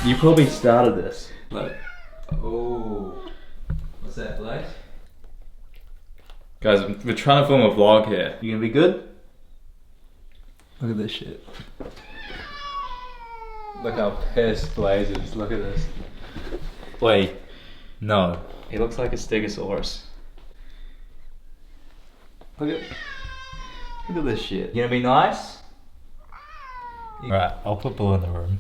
You probably started this. Like, oh, what's that, like? Guys, we're trying to film a vlog here. You gonna be good? Look at this shit. Look how pissed Blaze is. Look at this. Wait, no. He looks like a stegosaurus. Look at this shit. You gonna be nice? Right, I'll put Blue in the room.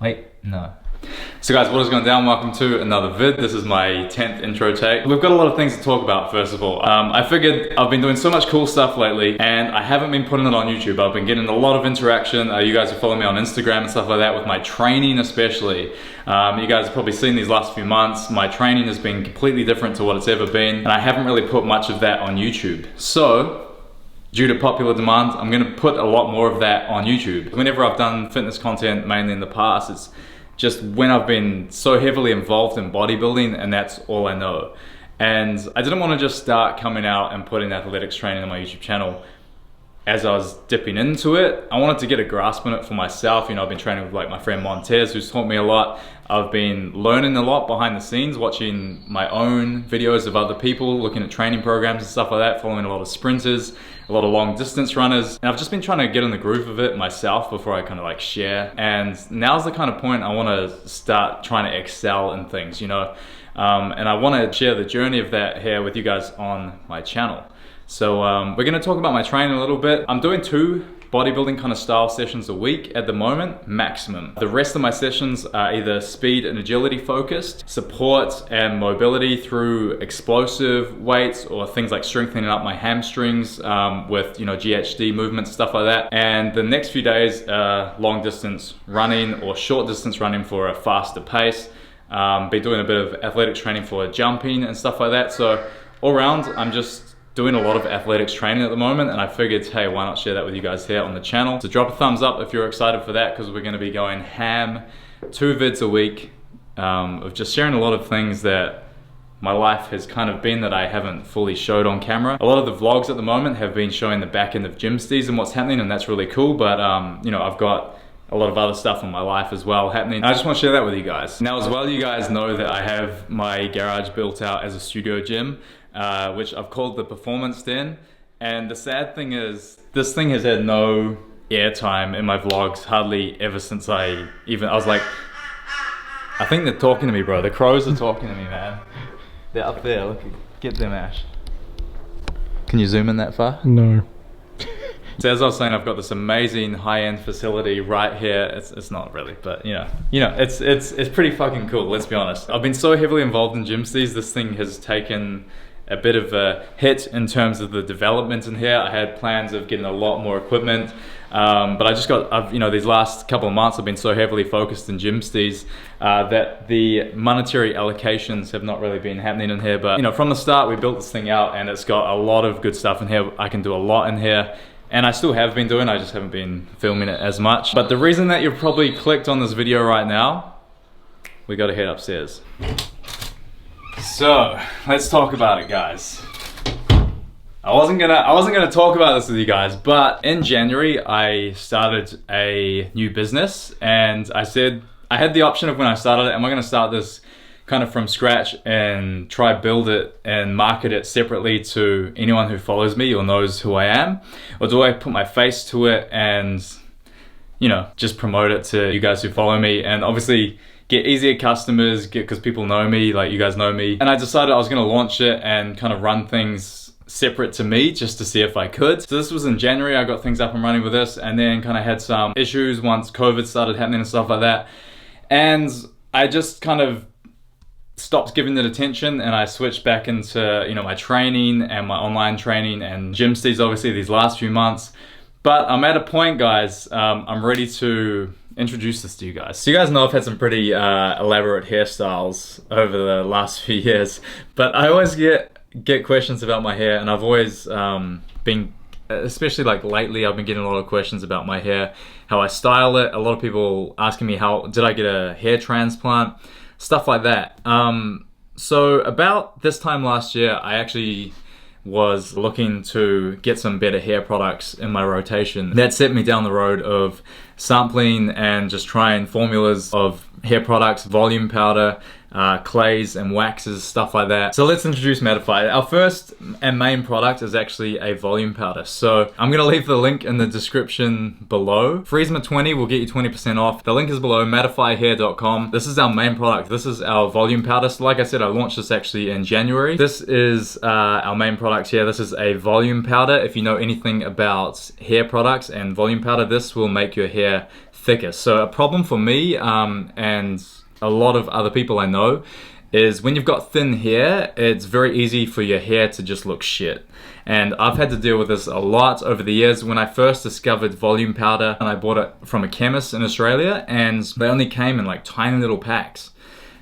Wait, no. So guys, what is going down? Welcome to another vid. This is my 10th intro take. We've got a lot of things to talk about, first of all. I figured I've been doing so much cool stuff lately and I haven't been putting it on YouTube. I've been getting a lot of interaction. You guys are following me on Instagram and stuff like that with my training especially. You guys have probably seen these last few months. My training has been completely different to what it's ever been and I haven't really put much of that on YouTube. So, due to popular demand, I'm gonna put a lot more of that on YouTube. Whenever I've done fitness content, mainly in the past, it's just when I've been so heavily involved in bodybuilding and that's all I know. And I didn't want to just start coming out and putting athletics training on my YouTube channel as I was dipping into it. I wanted to get a grasp on it for myself. You know, I've been training with like my friend Montez, who's taught me a lot. I've been learning a lot behind the scenes, watching my own videos of other people, looking at training programs and stuff like that, following a lot of sprinters, a lot of long distance runners. And I've just been trying to get in the groove of it myself before I kind of like share. And now's the kind of point I want to start trying to excel in things, you know? And I want to share the journey of that here with you guys on my channel. So we're going to talk about my training a little bit. I'm doing 2 bodybuilding kind of style sessions a week at the moment, maximum. The rest of my sessions are either speed and agility focused, support and mobility through explosive weights or things like strengthening up my hamstrings with, you know, GHD movements, stuff like that. And the next few days are long distance running or short distance running for a faster pace. Been doing a bit of athletic training for jumping and stuff like that. So all around, I'm just doing a lot of athletics training at the moment and I figured, hey, why not share that with you guys here on the channel. So drop a thumbs up if you're excited for that because we're going to be going ham 2 vids a week of just sharing a lot of things that my life has kind of been that I haven't fully showed on camera. A lot of the vlogs at the moment have been showing the back end of gym stees and what's happening and that's really cool, but you know, I've got a lot of other stuff in my life as well happening. I just want to share that with you guys. Now as well, you guys know that I have my garage built out as a studio gym, which I've called the Performance Den. And the sad thing is, this thing has had no airtime in my vlogs hardly ever since I was like, I think they're talking to me, bro. The crows are talking to me, man. They're up there, look, get them, Ash. Can you zoom in that far? No. So as I was saying, I've got this amazing high-end facility right here. It's not really, but you know, it's pretty fucking cool. Let's be honest. I've been so heavily involved in gym stees. This thing has taken a bit of a hit in terms of the development in here. I had plans of getting a lot more equipment, but I've you know, these last couple of months I've been so heavily focused in gym stees that the monetary allocations have not really been happening in here. But you know, from the start we built this thing out and it's got a lot of good stuff in here. I can do a lot in here. And I still have been doing, I just haven't been filming it as much. But the reason that you've probably clicked on this video right now, we gotta head upstairs. So, let's talk about it, guys. I wasn't gonna talk about this with you guys, but in January, I started a new business and I said, I had the option of when I started it, am I gonna start this kind of from scratch and try build it and market it separately to anyone who follows me or knows who I am? Or do I put my face to it and, you know, just promote it to you guys who follow me and obviously get easier customers, because people know me, like you guys know me. And I decided I was gonna launch it and kind of run things separate to me just to see if I could. So this was in January, I got things up and running with this and then kind of had some issues once COVID started happening and stuff like that. And I just kind of stopped giving it attention and I switched back into, you know, my training and my online training and gym stees obviously these last few months. But I'm at a point, guys, I'm ready to introduce this to you guys. So you guys know I've had some pretty elaborate hairstyles over the last few years, but I always get questions about my hair and I've always been, especially like lately, I've been getting a lot of questions about my hair, how I style it. A lot of people asking me how did I get a hair transplant? Stuff like that. So about this time last year, I actually was looking to get some better hair products in my rotation. That set me down the road of sampling and just trying formulas of hair products, volume powder, clays and waxes, stuff like that. So let's introduce Mattify. Our first and main product is actually a volume powder. So I'm gonna leave the link in the description below. Friesma20 will get you 20% off. The link is below, mattifyhair.com. This is our main product. This is our volume powder. So like I said, I launched this actually in January. This is our main product here. This is a volume powder. If you know anything about hair products and volume powder, this will make your hair thicker. So a problem for me and a lot of other people I know is when you've got thin hair, it's very easy for your hair to just look shit. And I've had to deal with this a lot over the years. When I first discovered volume powder, and I bought it from a chemist in Australia, and they only came in like tiny little packs.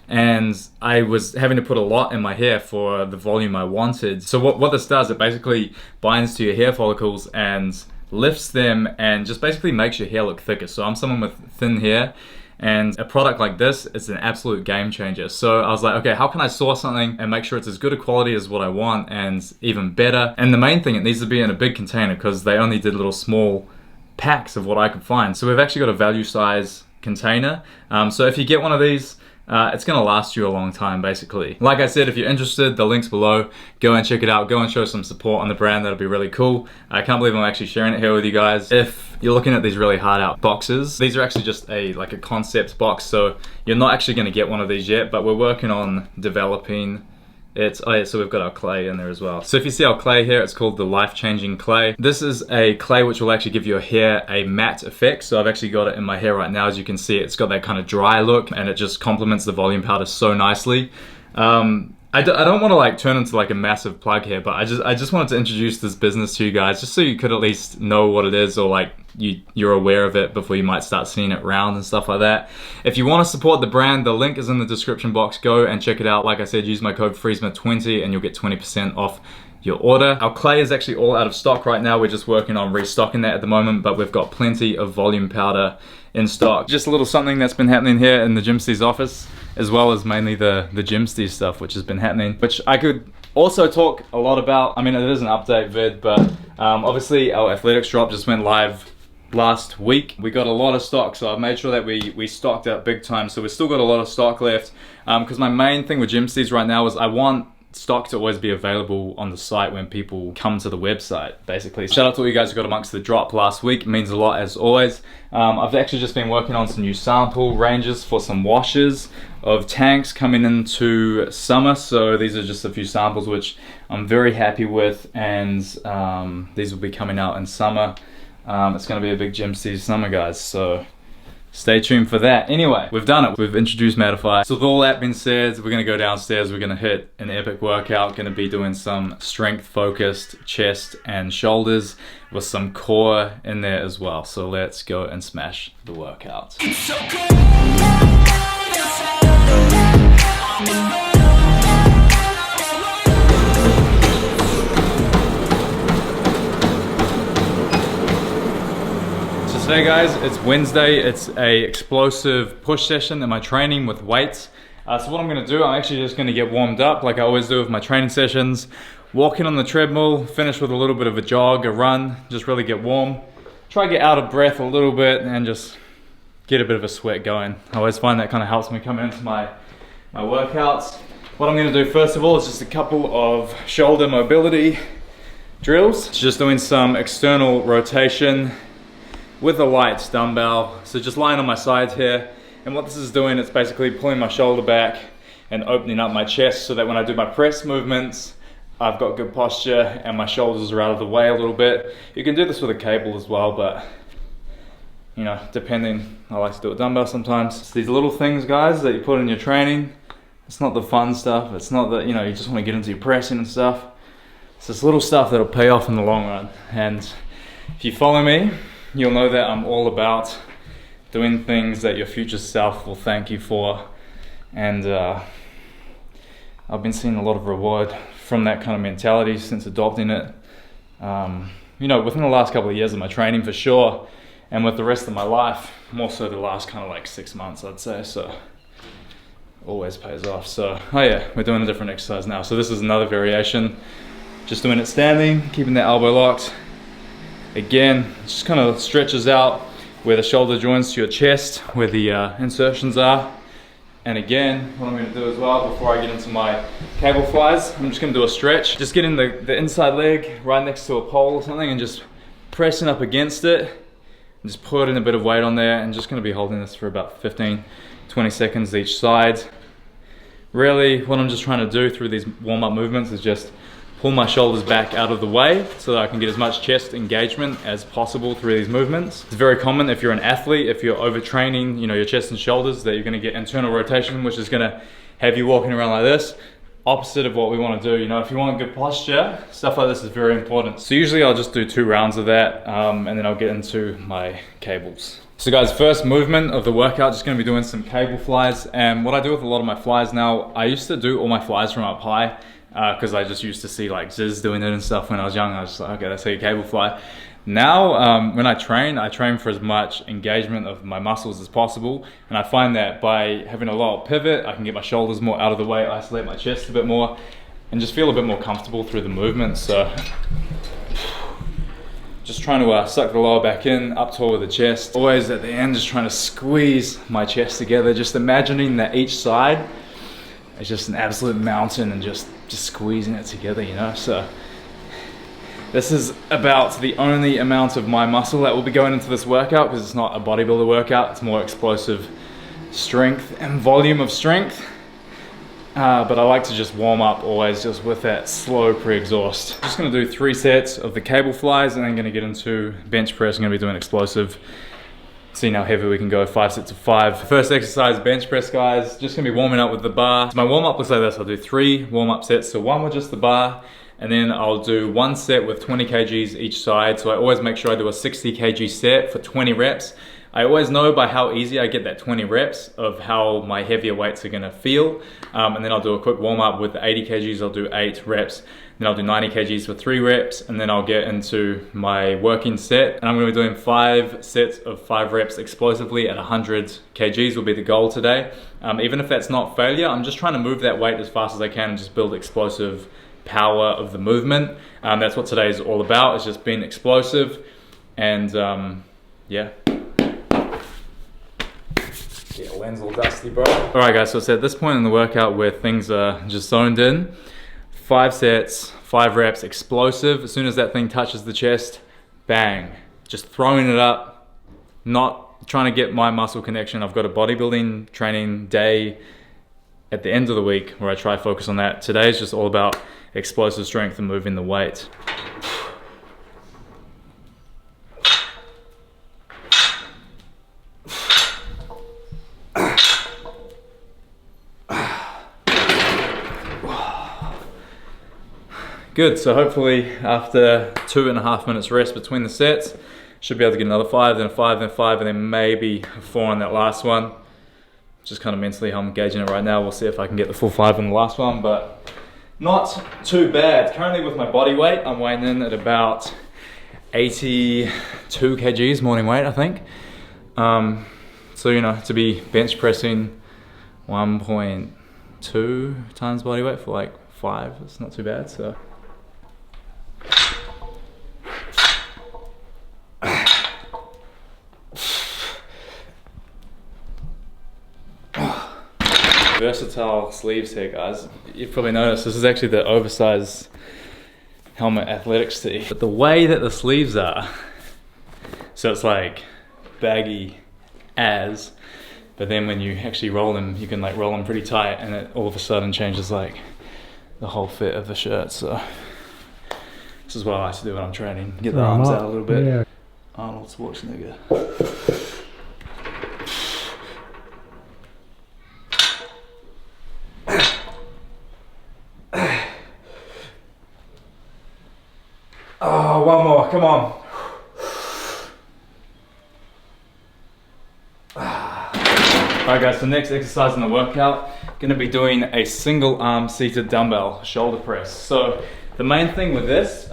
And I was having to put a lot in my hair for the volume I wanted. So what this does, it basically binds to your hair follicles and lifts them and just basically makes your hair look thicker. So I'm someone with thin hair, and a product like this is an absolute game changer. So I was like, okay, how can I source something and make sure it's as good a quality as what I want and even better? And the main thing, it needs to be in a big container because they only did little small packs of what I could find. So we've actually got a value size container. So if you get one of these, it's gonna last you a long time, basically. Like I said, if you're interested, the link's below. Go and check it out. Go and show some support on the brand. That'll be really cool. I can't believe I'm actually sharing it here with you guys. If you're looking at these really hard out boxes, these are actually just like a concept box. So you're not actually gonna get one of these yet, but we're working on developing it. Oh yeah, so we've got our clay in there as well. So if you see our clay here, it's called the life-changing clay. This is a clay which will actually give your hair a matte effect. So I've actually got it in my hair right now. As you can see, it's got that kind of dry look and it just complements the volume powder so nicely. I don't want to like turn into like a massive plug here, but I just wanted to introduce this business to you guys just so you could at least know what it is, or like you're aware of it before you might start seeing it around and stuff like that. If you want to support the brand, the link is in the description box. Go and check it out. Like I said, use my code Friesma20 and you'll get 20% off your order. Our clay is actually all out of stock right now. We're just working on restocking that at the moment, but we've got plenty of volume powder in stock. Just a little something that's been happening here in the Gymsteez office, as well as mainly the Gymsteez stuff which has been happening, which I could also talk a lot about. I mean, it is an update vid, but obviously our athletics drop just went live last week. We got a lot of stock, so I've made sure that we stocked up big time. So we've still got a lot of stock left, because my main thing with Gymsteez right now is I want stock to always be available on the site when people come to the website, basically. Shout out to all you guys who got amongst the drop last week. It means a lot, as always. I've actually just been working on some new sample ranges for some washes of tanks coming into summer. So these are just a few samples which I'm very happy with, and these will be coming out in summer. It's going to be a big Gymsteez summer, guys, so stay tuned for that. Anyway, we've done it. We've introduced Mattify. So with all that being said, we're gonna go downstairs. We're gonna hit an epic workout. Gonna be doing some strength-focused chest and shoulders with some core in there as well. So let's go and smash the workout. Today guys, it's Wednesday. It's a explosive push session in my training with weights. So what I'm gonna do, I'm actually just gonna get warmed up like I always do with my training sessions. Walking on the treadmill, finish with a little bit of a jog, a run, just really get warm. Try to get out of breath a little bit and just get a bit of a sweat going. I always find that kind of helps me come into my workouts. What I'm gonna do first of all is just a couple of shoulder mobility drills. Just doing some external rotation with a light dumbbell. So just lying on my side here. And what this is doing, it's basically pulling my shoulder back and opening up my chest so that when I do my press movements, I've got good posture and my shoulders are out of the way a little bit. You can do this with a cable as well, but you know, depending, I like to do a dumbbell sometimes. It's these little things, guys, that you put in your training. It's not the fun stuff. It's not that, you know, you just want to get into your pressing and stuff. It's this little stuff that'll pay off in the long run. And if you follow me, you'll know that I'm all about doing things that your future self will thank you for. And I've been seeing a lot of reward from that kind of mentality since adopting it. You know, within the last couple of years of my training for sure, and with the rest of my life, more so the last kind of like 6 months, I'd say. So always pays off. So, oh yeah, we're doing a different exercise now. So this is another variation. Just doing it standing, keeping that elbow locked. Again, just kind of stretches out where the shoulder joins to your chest, where the insertions are. And again, what I'm going to do as well before I get into my cable flies, I'm just going to do a stretch. Just getting the inside leg right next to a pole or something and just pressing up against it. And just putting a bit of weight on there and just going to be holding this for about 15-20 seconds each side. Really, what I'm just trying to do through these warm-up movements is just pull my shoulders back out of the way so that I can get as much chest engagement as possible through these movements. It's very common if you're an athlete, if you're overtraining, your chest and shoulders, that you're gonna get internal rotation, which is gonna have you walking around like this. Opposite of what we wanna do. If you want good posture, stuff like this is very important. So usually I'll just do 2 rounds of that, and then I'll get into my cables. So guys, first movement of the workout, just gonna be doing some cable flies. And what I do with a lot of my flies now, I used to do all my flies from up high, because I just used to see like Ziz doing it and stuff when I was young. I was just like, okay, that's how you cable fly. Now, when I train for as much engagement of my muscles as possible. And I find that by having a lower pivot, I can get my shoulders more out of the way, isolate my chest a bit more, and just feel a bit more comfortable through the movement. So, just trying to suck the lower back in, up toward the chest. Always at the end, just trying to squeeze my chest together. Just imagining that each side is just an absolute mountain and just squeezing it together, So this is about the only amount of my muscle that will be going into this workout, because it's not a bodybuilder workout. It's more explosive strength and volume of strength. But I like to just warm up always just with that slow pre-exhaust. Just gonna do 3 sets of the cable flies and then gonna get into bench press. I'm gonna be doing explosive. See how heavy we can go, 5 sets of 5. First exercise, bench press, guys. Just gonna be warming up with the bar. So my warm up looks like this. I'll do 3 warm up sets. So 1 with just the bar, and then I'll do 1 set with 20 kgs each side. So I always make sure I do a 60 kg set for 20 reps. I always know by how easy I get that 20 reps of how my heavier weights are gonna feel. And then I'll do a quick warm up with the 80 kgs, I'll do 8 reps. Then I'll do 90 kgs for 3 reps, and then I'll get into my working set. And I'm gonna be doing 5 sets of 5 reps explosively at 100 kgs will be the goal today. Even if that's not failure, I'm just trying to move that weight as fast as I can and just build explosive power of the movement. That's what today is all about. It's just being explosive, and yeah. Yeah, lens all dusty, bro. All right, guys, so it's at this point in the workout where things are just zoned in. 5 sets, 5 reps, explosive. As soon as that thing touches the chest, bang. Just throwing it up, not trying to get my muscle connection. I've got a bodybuilding training day at the end of the week where I try to focus on that. Today is just all about explosive strength and moving the weight. Good, so hopefully after 2.5 minutes rest between the sets, should be able to get another 5, then a 5, then a 5, and then maybe a 4 on that last one. Just kind of mentally how I'm gauging it right now. We'll see if I can get the full 5 on the last one, but not too bad. Currently with my body weight, I'm weighing in at about 82 kgs morning weight, I think. So, to be bench pressing 1.2 times body weight for like 5, it's not too bad, so. Versatile sleeves here, guys. You've probably noticed this is actually the oversized helmet athletics tee. But the way that the sleeves are, so it's like baggy as, but then when you actually roll them, you can like roll them pretty tight, and it all of a sudden changes like the whole fit of the shirt. So this is what I like to do when I'm training. Get the arms out a little bit. Yeah. Arnold Schwarzenegger. Oh, one more, come on. Alright guys, so next exercise in the workout, gonna be doing a single arm seated dumbbell shoulder press. So the main thing with this,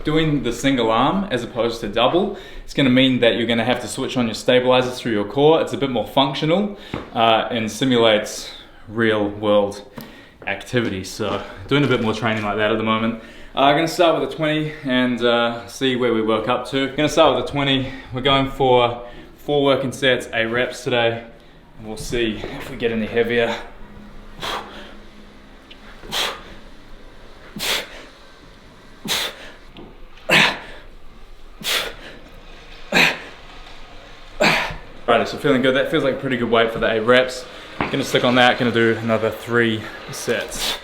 doing the single arm as opposed to double, it's gonna mean that you're gonna have to switch on your stabilizers through your core. It's a bit more functional and simulates real world activity. So doing a bit more training like that at the moment. I'm gonna start with a 20 and see where we work up to. Gonna start with a 20. We're going for 4 working sets, 8 reps today. And we'll see if we get any heavier. Right, so feeling good. That feels like a pretty good weight for the 8 reps. Gonna stick on that, gonna do another 3 sets.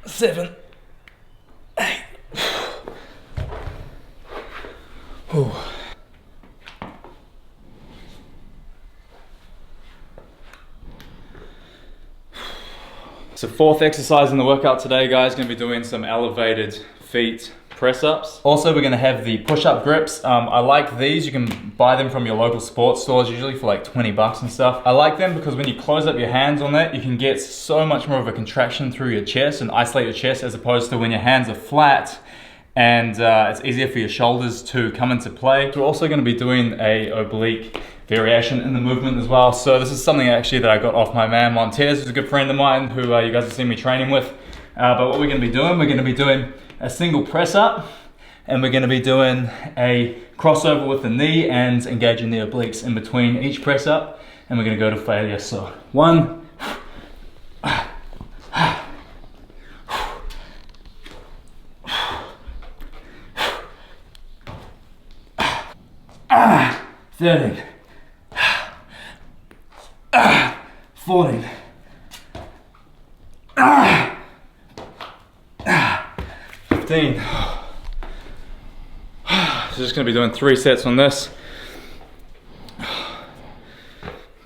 Seven, 8. Ooh. So 4th exercise in the workout today, guys, gonna be doing some elevated feet press-ups. Also, we're gonna have the push-up grips. I like these. You can buy them from your local sports stores, usually for like 20 bucks and stuff. I like them because when you close up your hands on that, you can get so much more of a contraction through your chest and isolate your chest, as opposed to when your hands are flat and it's easier for your shoulders to come into play. We're also gonna be doing a oblique variation in the movement as well. So this is something actually that I got off my man Montez, who's a good friend of mine who you guys have seen me training with. But what we're gonna be doing a single press up, and we're gonna be doing a crossover with the knee and engaging the obliques in between each press up, and we're gonna go to failure. So 1, 13, 14, 15. So just gonna be doing 3 sets on this.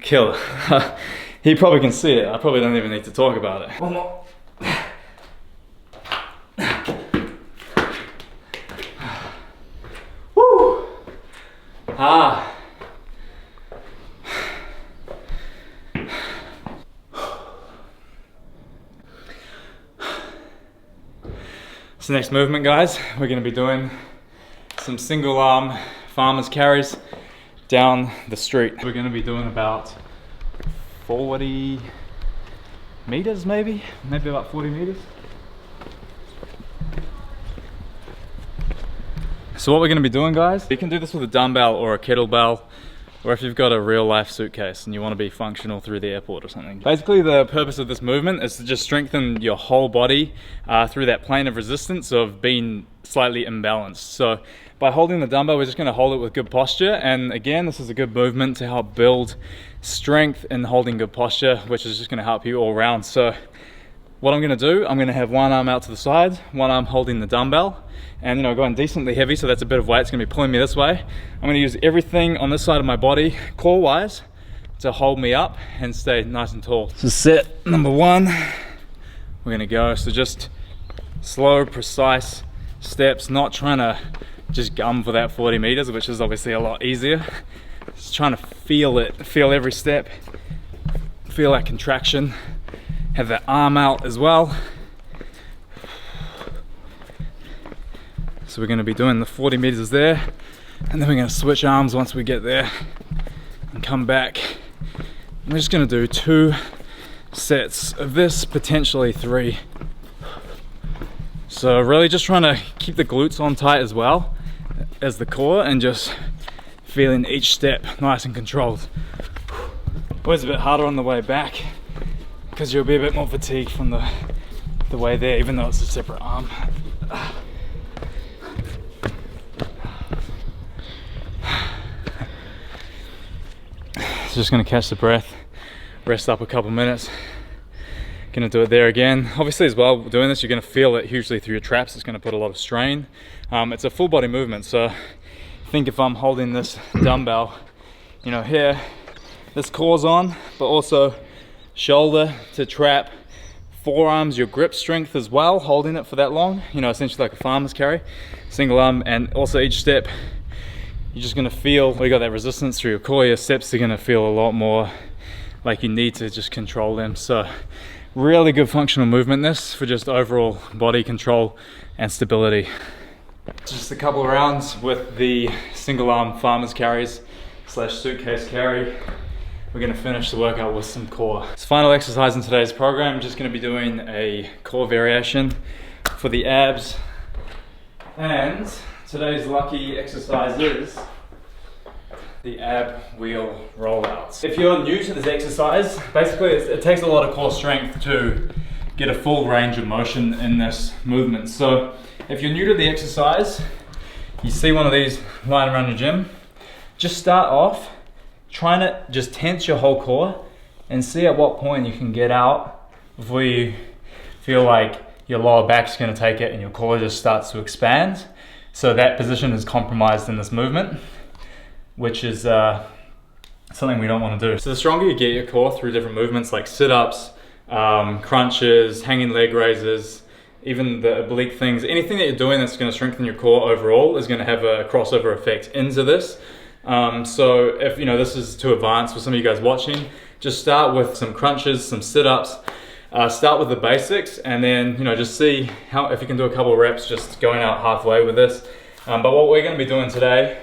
Kill it. He probably can see it. I probably don't even need to talk about it. One more. Woo! Ah. So next movement, guys, we're gonna be doing some single arm farmer's carries down the street. We're gonna be doing about 40 meters, maybe about 40 meters. So what we're gonna be doing, guys, you can do this with a dumbbell or a kettlebell, or if you've got a real life suitcase and you want to be functional through the airport or something. Basically, the purpose of this movement is to just strengthen your whole body through that plane of resistance of being slightly imbalanced. So by holding the dumbbell, we're just going to hold it with good posture. And again, this is a good movement to help build strength in holding good posture, which is just going to help you all around. So what I'm going to do, I'm going to have one arm out to the side, one arm holding the dumbbell, and going decently heavy, so that's a bit of weight. It's going to be pulling me this way. I'm going to use everything on this side of my body, core wise, to hold me up and stay nice and tall. So set number 1, we're going to go. So just slow, precise steps, not trying to just gum for that 40 meters, which is obviously a lot easier. Just trying to feel it, feel every step, feel that contraction. Have that arm out as well. So we're going to be doing the 40 meters there, and then we're going to switch arms once we get there and come back. And we're just going to do 2 sets of this, potentially 3. So really just trying to keep the glutes on tight as well as the core, and just feeling each step nice and controlled. Always a bit harder on the way back because you'll be a bit more fatigued from the way there, even though it's a separate arm. So just gonna catch the breath, rest up a couple minutes. Gonna do it there again. Obviously as well, doing this, you're gonna feel it hugely through your traps. It's gonna put a lot of strain. It's a full body movement. So I think if I'm holding this dumbbell, here, this core's on, but also shoulder to trap, forearms, your grip strength as well, holding it for that long, essentially like a farmer's carry, single arm, and also each step, you're just gonna feel, you got that resistance through your core, your steps are gonna feel a lot more like you need to just control them. So Really good functional movement this for just overall body control and stability. Just a couple of rounds with the single arm farmer's carries / suitcase carry. We're gonna finish the workout with some core. This final exercise in today's program, I'm just gonna be doing a core variation for the abs. And today's lucky exercise is the ab wheel rollouts. If you're new to this exercise, basically it takes a lot of core strength to get a full range of motion in this movement. So if you're new to the exercise, you see one of these lying around your gym, just start off trying to just tense your whole core and see at what point you can get out before you feel like your lower back's gonna take it and your core just starts to expand. So that position is compromised in this movement, which is something we don't want to do. So the stronger you get your core through different movements like sit-ups, crunches, hanging leg raises, even the oblique things, anything that you're doing that's going to strengthen your core overall is going to have a crossover effect into this. So if this is too advanced for some of you guys watching, just start with some crunches, some sit-ups, start with the basics, and then just see if you can do a couple of reps just going out halfway with this. But what we're going to be doing today,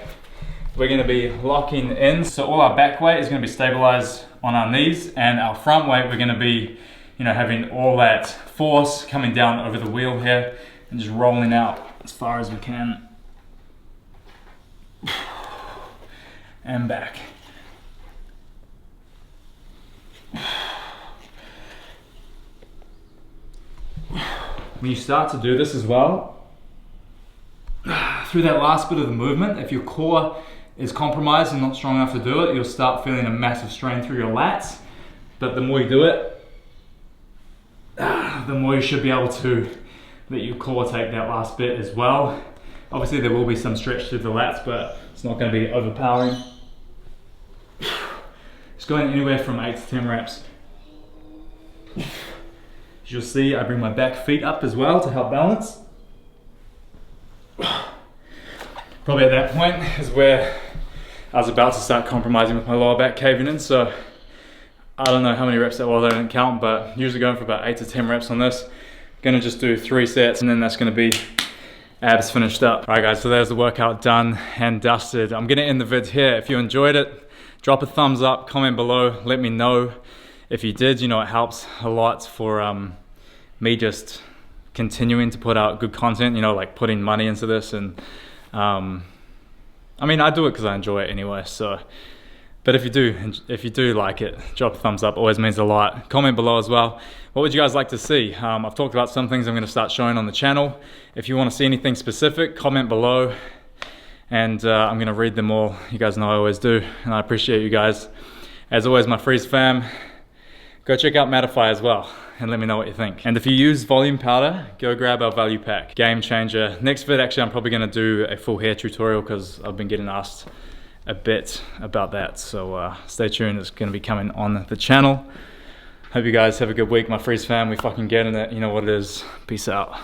we're going to be locking in, so all our back weight is going to be stabilized on our knees, and our front weight we're going to be having all that force coming down over the wheel here and just rolling out as far as we can and back. When you start to do this as well, through that last bit of the movement, if your core is compromised and not strong enough to do it, you'll start feeling a massive strain through your lats. But the more you do it, the more you should be able to let your core take that last bit as well. Obviously there will be some stretch through the lats, but it's not going to be overpowering. It's going anywhere from 8 to 10 reps. As you'll see, I bring my back feet up as well to help balance. Probably at that point is where I was about to start compromising with my lower back caving in, so I don't know how many reps that was, I didn't count, but usually going for about 8 to 10 reps on this. Gonna just do 3 sets and then that's gonna be abs finished up. All right guys, so there's the workout done and dusted. I'm gonna end the vid here. If you enjoyed it, drop a thumbs up, comment below, let me know. If you did, it helps a lot for me just continuing to put out good content, like putting money into this. And I mean, I do it because I enjoy it anyway, so. But if you do like it, drop a thumbs up, always means a lot. Comment below as well. What would you guys like to see? I've talked about some things I'm gonna start showing on the channel. If you wanna see anything specific, comment below, and I'm gonna read them all. You guys know I always do, and I appreciate you guys. As always, my Freeze fam, go check out Mattify as well, and let me know what you think. And if you use volume powder, go grab our value pack. Game changer. Next vid, actually, I'm probably gonna do a full hair tutorial because I've been getting asked a bit about that, so stay tuned. It's going to be coming on the channel. Hope you guys have a good week, my Freeze fam. We fucking getting it. You know what it is. Peace out.